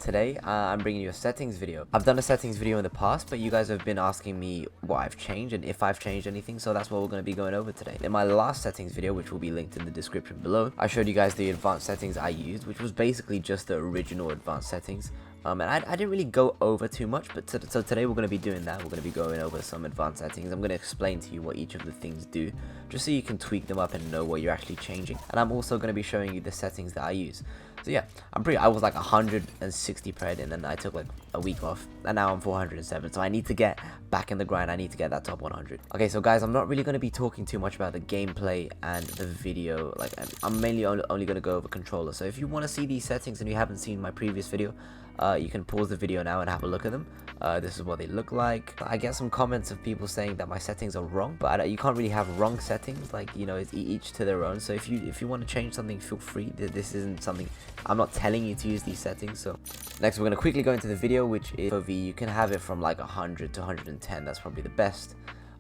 Today, I'm bringing you a settings video. I've done a settings video in the past, but you guys have been asking me what I've changed and if I've changed anything, so that's what we're going to be going over today. In my last settings video, which will be linked in the description below, I showed you guys the advanced settings I used, which was basically just the original advanced settings. And I didn't really go over too much, but so today we're going to be doing that. We're going to be going over some advanced settings. I'm going to explain to you what each of the things do, just so you can tweak them up and know what you're actually changing. And I'm also going to be showing you the settings that I use. So yeah, I was like 160 pred, and then I took like a week off, and now I'm 407. So I need to get back in the grind. I need to get that top 100. Okay, so guys, I'm not really going to be talking too much about the gameplay and the video. Like, I'm mainly only going to go over controller. So if you want to see these settings and you haven't seen my previous video, you can pause the video now and have a look at them. This is what they look like. I get some comments of people saying that my settings are wrong, but you can't really have wrong settings. Like, you know, it's each to their own. So if you want to change something, feel free. This isn't something, I'm not telling you to use these settings. So next, we're going to quickly go into the video, which is OV. You can have it from like 100 to 110. That's probably the best.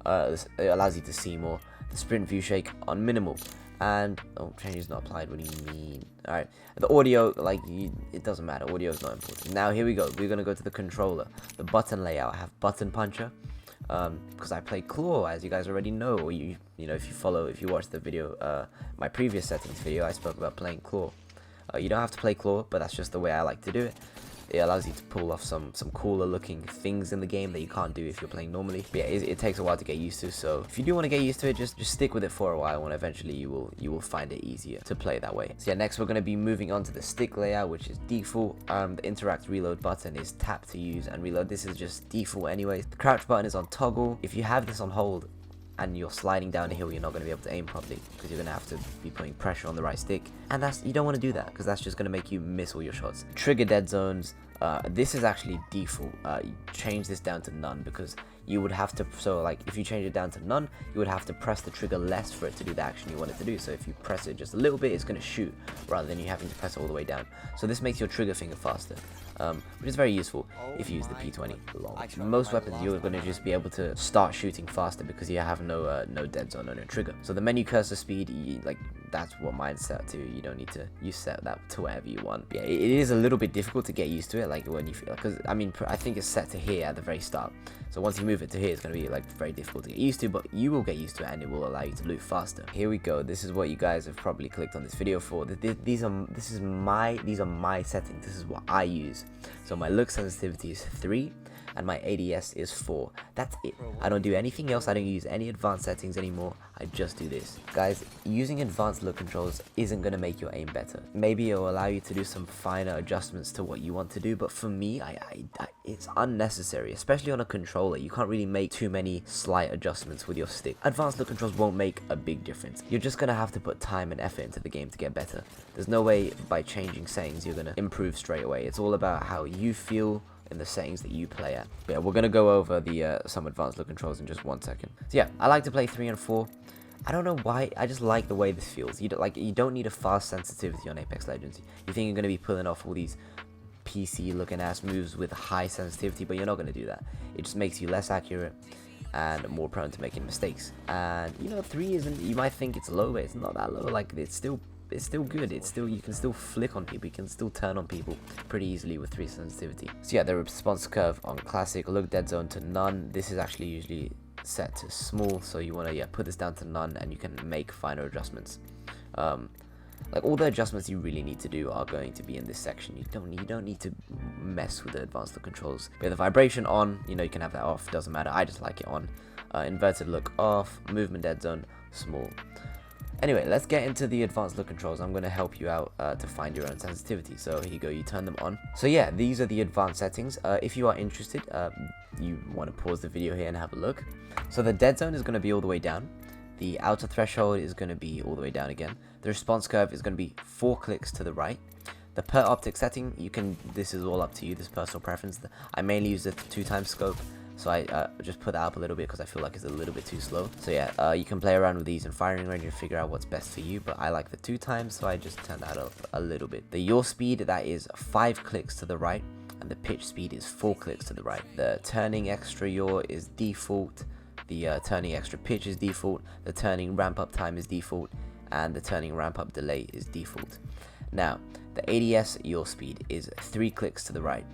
It allows you to see more. The sprint view shake on minimal. And changes not applied. What do you mean? All right, the audio, like, it doesn't matter. Audio is not important. Now here we go. We're gonna go to the controller. The button layout. I have button puncher, because I play claw, as you guys already know. Or you know, if you watch the video, my previous settings video, I spoke about playing claw. You don't have to play claw, but that's just the way I like to do it. It allows you to pull off some cooler looking things in the game that you can't do if you're playing normally. But yeah, it takes a while to get used to. So if you do want to get used to it, just stick with it for a while, and eventually you will find it easier to play that way. So yeah, next we're going to be moving on to the stick layout, which is default. The interact reload button is tap to use and reload. This is just default anyways. The crouch button is on toggle. If you have this on hold and you're sliding down a hill, you're not going to be able to aim properly, because you're going to have to be putting pressure on the right stick, and you don't want to do that, because that's just going to make you miss all your shots. Trigger dead zones, this is actually default. You change this down to none, because you would have to, so like if you change it down to none, you would have to press the trigger less for it to do the action you want it to do. So if you press it just a little bit, it's going to shoot, rather than you having to press it all the way down. So this makes your trigger finger faster, which is very useful if you use the P20. Most weapons, you're going to just be able to start shooting faster because you have no dead zone on your trigger. So the menu cursor speed, that's what mine's set to. You don't need to set that to whatever you want. Yeah, it is a little bit difficult to get used to it, like when you feel, because I mean, I think it's set to here at the very start. So once you move it to here, it's going to be like very difficult to get used to, but you will get used to it, and it will allow you to loot faster. Here we go. This is what you guys have probably clicked on this video for. These are my settings. This is what I use. So my look sensitivity is 3. And my ADS is 4. That's it. I don't do anything else. I don't use any advanced settings anymore. I just do this. Guys, using advanced look controls isn't going to make your aim better. Maybe it will allow you to do some finer adjustments to what you want to do, but for me, it's unnecessary, especially on a controller. You can't really make too many slight adjustments with your stick. Advanced look controls won't make a big difference. You're just going to have to put time and effort into the game to get better. There's no way by changing settings you're going to improve straight away. It's all about how you feel in the settings that you play at. But yeah, we're gonna go over the some advanced look controls in just 1 second. So yeah, I like to play 3 and 4. I don't know why, I just like the way this feels. You don't need a fast sensitivity on Apex Legends. You think you're gonna be pulling off all these PC looking ass moves with high sensitivity, but you're not gonna do that. It just makes you less accurate and more prone to making mistakes. And you know, 3 isn't, you might think it's low, but it's not that low. Like, it's still good. You can still flick on people. You can still turn on people pretty easily with 3 sensitivity. So yeah, the response curve on classic, look dead zone to none. This is actually usually set to small, so you want to put this down to none, and you can make finer adjustments. Like, all the adjustments you really need to do are going to be in this section. You don't need to mess with the advanced look controls. But the vibration on, you can have that off, doesn't matter. I just like it on. Inverted look off, movement dead zone small. Anyway, let's get into the advanced look controls. I'm going to help you out to find your own sensitivity. So here you go, you turn them on. So yeah, these are the advanced settings. If you are interested, you want to pause the video here and have a look. So the dead zone is going to be all the way down. The outer threshold is going to be all the way down again. The response curve is going to be 4 clicks to the right. The per optic setting, this is all up to you, this personal preference. I mainly use the 2x scope. So I just put that up a little bit because I feel like it's a little bit too slow. So yeah, you can play around with these in firing range and figure out what's best for you. But I like the 2x, so I just turn that up a little bit. The yaw speed, that is 5 clicks to the right. And the pitch speed is 4 clicks to the right. The turning extra yaw is default. The turning extra pitch is default. The turning ramp up time is default. And the turning ramp up delay is default. Now, the ADS yaw speed is 3 clicks to the right,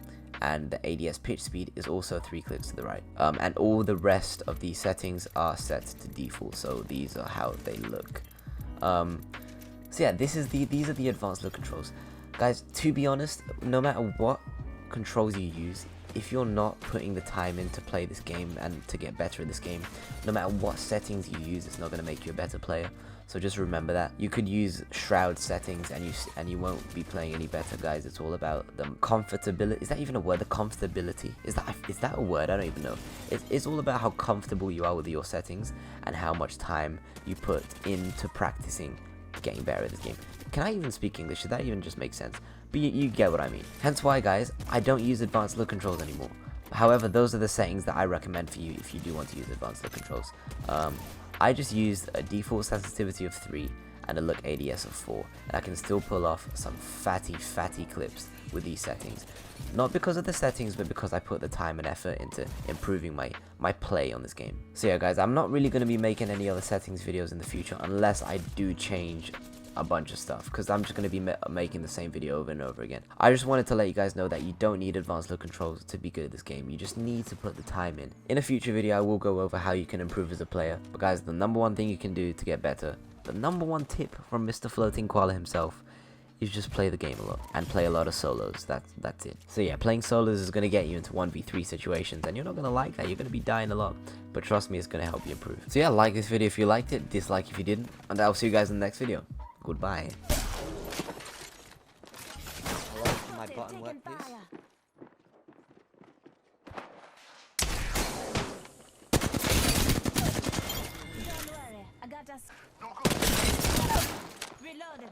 and the ADS pitch speed is also 3 clicks to the right. And all the rest of these settings are set to default, so these are how they look. So yeah, these are the advanced look controls. Guys, to be honest, no matter what controls you use, if you're not putting the time in to play this game and to get better at this game, no matter what settings you use, it's not going to make you a better player. So just remember that. You could use shroud settings and you won't be playing any better, guys. It's all about the comfortability. Is that even a word? The comfortability. Is that a word? I don't even know. It's all about how comfortable you are with your settings and how much time you put into practicing getting better at this game. Can I even speak English? Should that even just make sense? But you get what I mean. Hence why, guys, I don't use advanced look controls anymore. However, those are the settings that I recommend for you if you do want to use advanced look controls. I just used a default sensitivity of 3 and a look ADS of 4, and I can still pull off some fatty clips with these settings. Not because of the settings, but because I put the time and effort into improving my play on this game. So yeah, guys, I'm not really going to be making any other settings videos in the future unless I do change a bunch of stuff, because I'm just going to be making the same video over and over again. I just wanted to let you guys know that you don't need advanced look controls to be good at this game. You just need to put the time in. In a future video, I will go over how you can improve as a player. But guys, the number one thing you can do to get better, the number one tip from Mr. Floating Koala himself, is just play the game a lot and play a lot of solos. That's it. So yeah, playing solos is going to get you into 1v3 situations, and you're not going to like that. You're going to be dying a lot, but trust me, it's going to help you improve. So yeah, like this video if you liked it, dislike if you didn't, and I'll see you guys in the next video. Goodbye. Hello, can my button work, please? Don't worry, I got us. Reloaded.